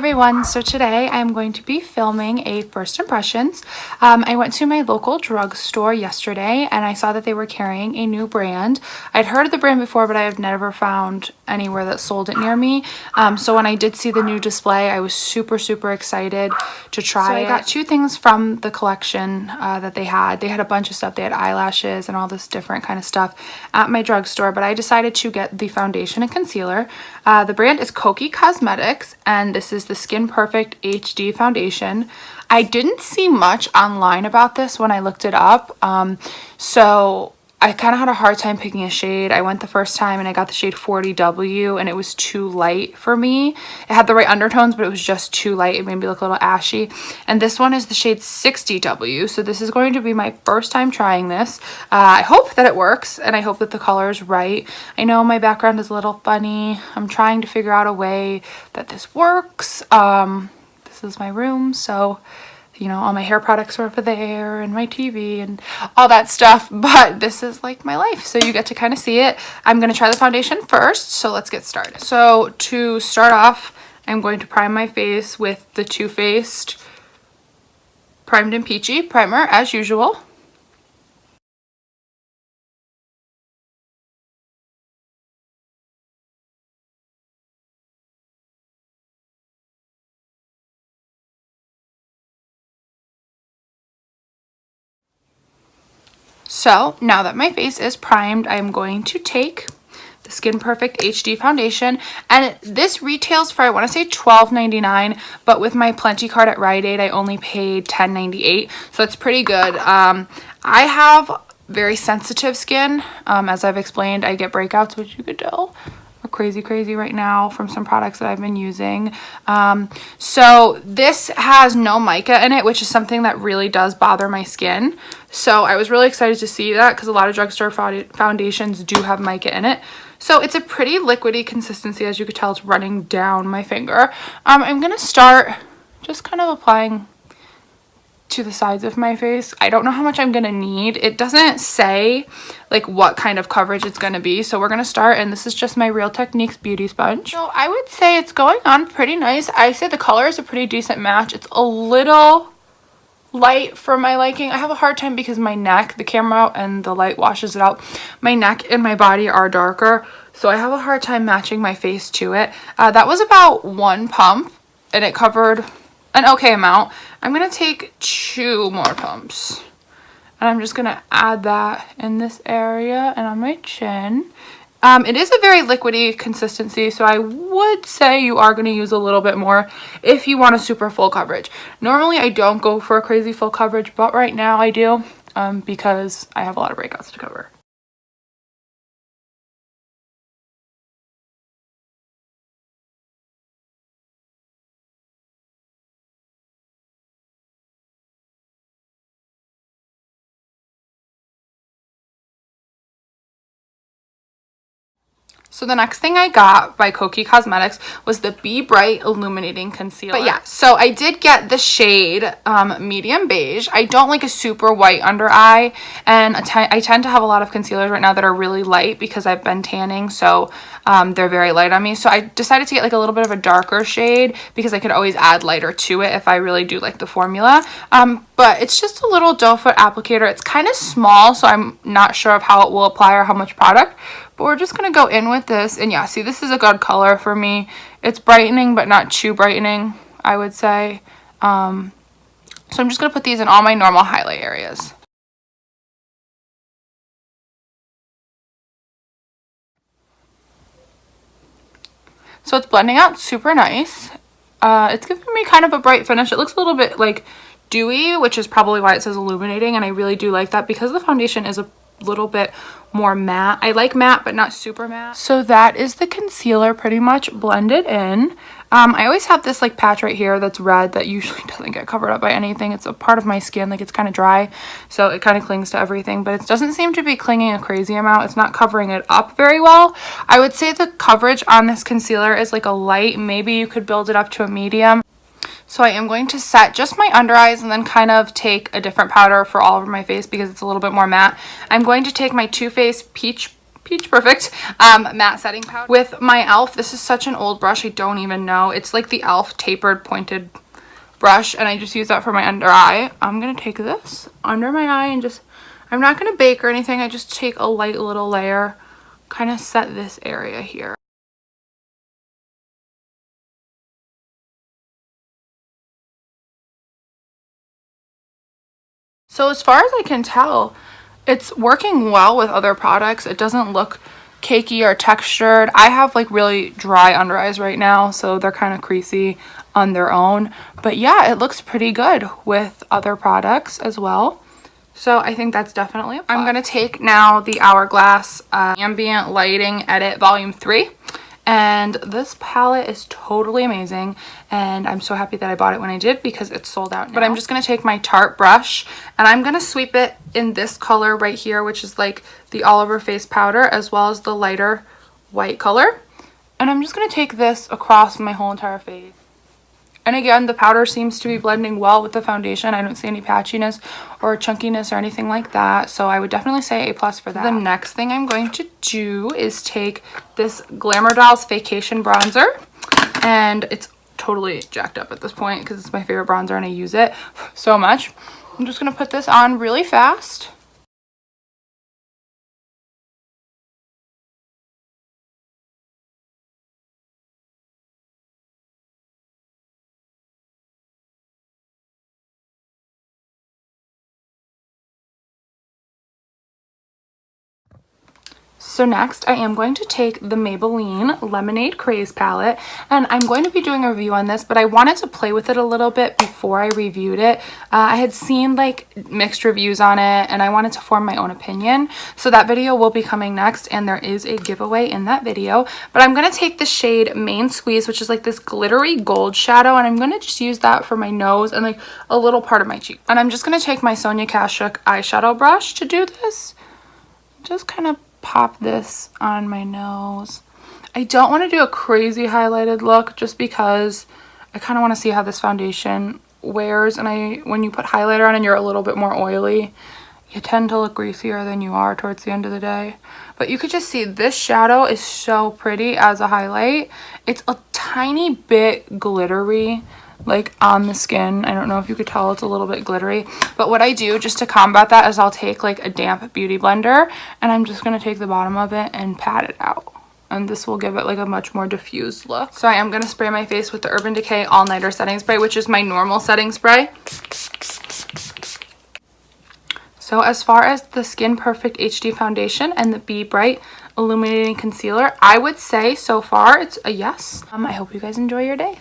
everyone, so today I'm going to be filming a first impressions. I went to my local drugstore yesterday and I saw that they were carrying a new brand. I'd heard of the brand before, but I have never found anywhere that sold it near me. So when I did see the new display, I was super excited to try it. I got two things from the collection that they had. They had a bunch of stuff. They had eyelashes and all this different kind of stuff at my drugstore, but I decided to get the foundation and concealer. The brand is Kokie Cosmetics, and this is the Skin Perfect HD foundation. I didn't see much online about this when I looked it up, so I kind of had a hard time picking a shade. I went the first time and I got the shade 40W and it was too light for me. It had the right undertones, but it was just too light. It made me look a little ashy. And this one is the shade 60W, so this is going to be my first time trying this. I hope that it works and I hope that the color is right. I know my background is a little funny. I'm trying to figure out a way that this works. This is my room, so you know, all my hair products are over there and my TV and all that stuff, but this is like my life, so you get to kind of see it. I'm going to try the foundation first, so let's get started. So to start off, I'm going to prime my face with the Too Faced Primed in Peachy primer as usual. So now that my face is primed, I'm going to take the Skin Perfect HD foundation, and this retails for, I want to say $12.99, but with my Plenty card at Rite Aid I only paid $10.98, so that's pretty good. I have very sensitive skin. As I've explained, I get breakouts, which you could tell are crazy right now from some products that I've been using. So this has no mica in it, which is something that really does bother my skin. So I was really excited to see that because a lot of drugstore foundations do have mica in it. So it's a pretty liquidy consistency. As you could tell, it's running down my finger. I'm gonna start just kind of applying to the sides of my face. I don't know how much I'm gonna need. It doesn't say like what kind of coverage it's gonna be, so we're gonna start, and this is just my Real Techniques beauty sponge. So I would say it's going on pretty nice. I say the color is a pretty decent match. It's a little light for my liking. I have a hard time because my neck, the camera and the light washes it out. My neck and my body are darker, so I have a hard time matching my face to it. That was about one pump and it covered an okay amount. I'm gonna take 2 more pumps and I'm just gonna add that in this area and on my chin. It is a very liquidy consistency, so I would say you are going to use a little bit more if you want a super full coverage. Normally I don't go for a crazy full coverage, but right now I do, because I have a lot of breakouts to cover. So the next thing I got by Kokie Cosmetics was the Be Bright Illuminating Concealer. But yeah, so I did get the shade medium beige. I don't like a super white under eye, and I tend to have a lot of concealers right now that are really light because I've been tanning, so they're very light on me. So I decided to get like a little bit of a darker shade because I could always add lighter to it if I really do like the formula. But it's just a little doe foot applicator. It's kind of small, so I'm not sure of how it will apply or how much product. But we're just going to go in with this. And yeah, see, this is a good color for me. It's brightening, but not too brightening, I would say. So I'm just going to put these in all my normal highlight areas. So it's blending out super nice. It's giving me kind of a bright finish. It looks a little bit like dewy, which is probably why it says illuminating. And I really do like that because the foundation is a little bit more matte. I like matte, but not super matte. So that is the concealer pretty much blended in. I always have this like patch right here that's red that usually doesn't get covered up by anything. It's a part of my skin, like it's kind of dry, so it kind of clings to everything, but it doesn't seem to be clinging a crazy amount. It's not covering it up very well. I would say the coverage on this concealer is like a light. Maybe you could build it up to a medium. So I am going to set just my under eyes and then kind of take a different powder for all over my face because it's a little bit more matte. I'm going to take my Too Faced Peach Peach Perfect matte setting powder with my e.l.f. This is such an old brush, I don't even know. It's like the e.l.f. tapered pointed brush, and I just use that for my under eye. I'm gonna take this under my eye and just, I'm not gonna bake or anything, I just take a light little layer, kind of set this area here. So as far as I can tell, it's working well with other products. It doesn't look cakey or textured. I have like really dry under eyes right now, so they're kind of creasy on their own. But yeah, it looks pretty good with other products as well. So I think that's definitely a plus. I'm going to take now the Hourglass Ambient Lighting Edit Volume 3. And this palette is totally amazing, and I'm so happy that I bought it when I did because it's sold out now. But I'm just going to take my Tarte brush and I'm going to sweep it in this color right here, which is like the all over face powder, as well as the lighter white color. And I'm just going to take this across my whole entire face. And again, the powder seems to be blending well with the foundation. I don't see any patchiness or chunkiness or anything like that. So I would definitely say A+ for that. The next thing I'm going to do is take this Glamour Dolls Fakecation bronzer. And it's totally jacked up at this point because it's my favorite bronzer and I use it so much. I'm just going to put this on really fast. So next I am going to take the Maybelline Lemonade Craze palette, and I'm going to be doing a review on this, but I wanted to play with it a little bit before I reviewed it. I had seen like mixed reviews on it and I wanted to form my own opinion. So that video will be coming next, and there is a giveaway in that video. But I'm going to take the shade Main Squeeze, which is like this glittery gold shadow, and I'm going to just use that for my nose and like a little part of my cheek. And I'm just going to take my Sonia Kashuk eyeshadow brush to do this. Just kind of pop this on my nose. I don't want to do a crazy highlighted look just because I kind of want to see how this foundation wears, and when you put highlighter on and you're a little bit more oily, you tend to look greasier than you are towards the end of the day. But you could just see this shadow is so pretty as a highlight. It's a tiny bit glittery like on the skin. I don't know if you could tell, it's a little bit glittery. But what I do just to combat that is I'll take like a damp beauty blender and I'm just going to take the bottom of it and pat it out. And this will give it like a much more diffused look. So I am going to spray my face with the Urban Decay All Nighter Setting Spray, which is my normal setting spray. So as far as the Skin Perfect HD Foundation and the Be Bright Illuminating Concealer, I would say so far it's a yes. I hope you guys enjoy your day.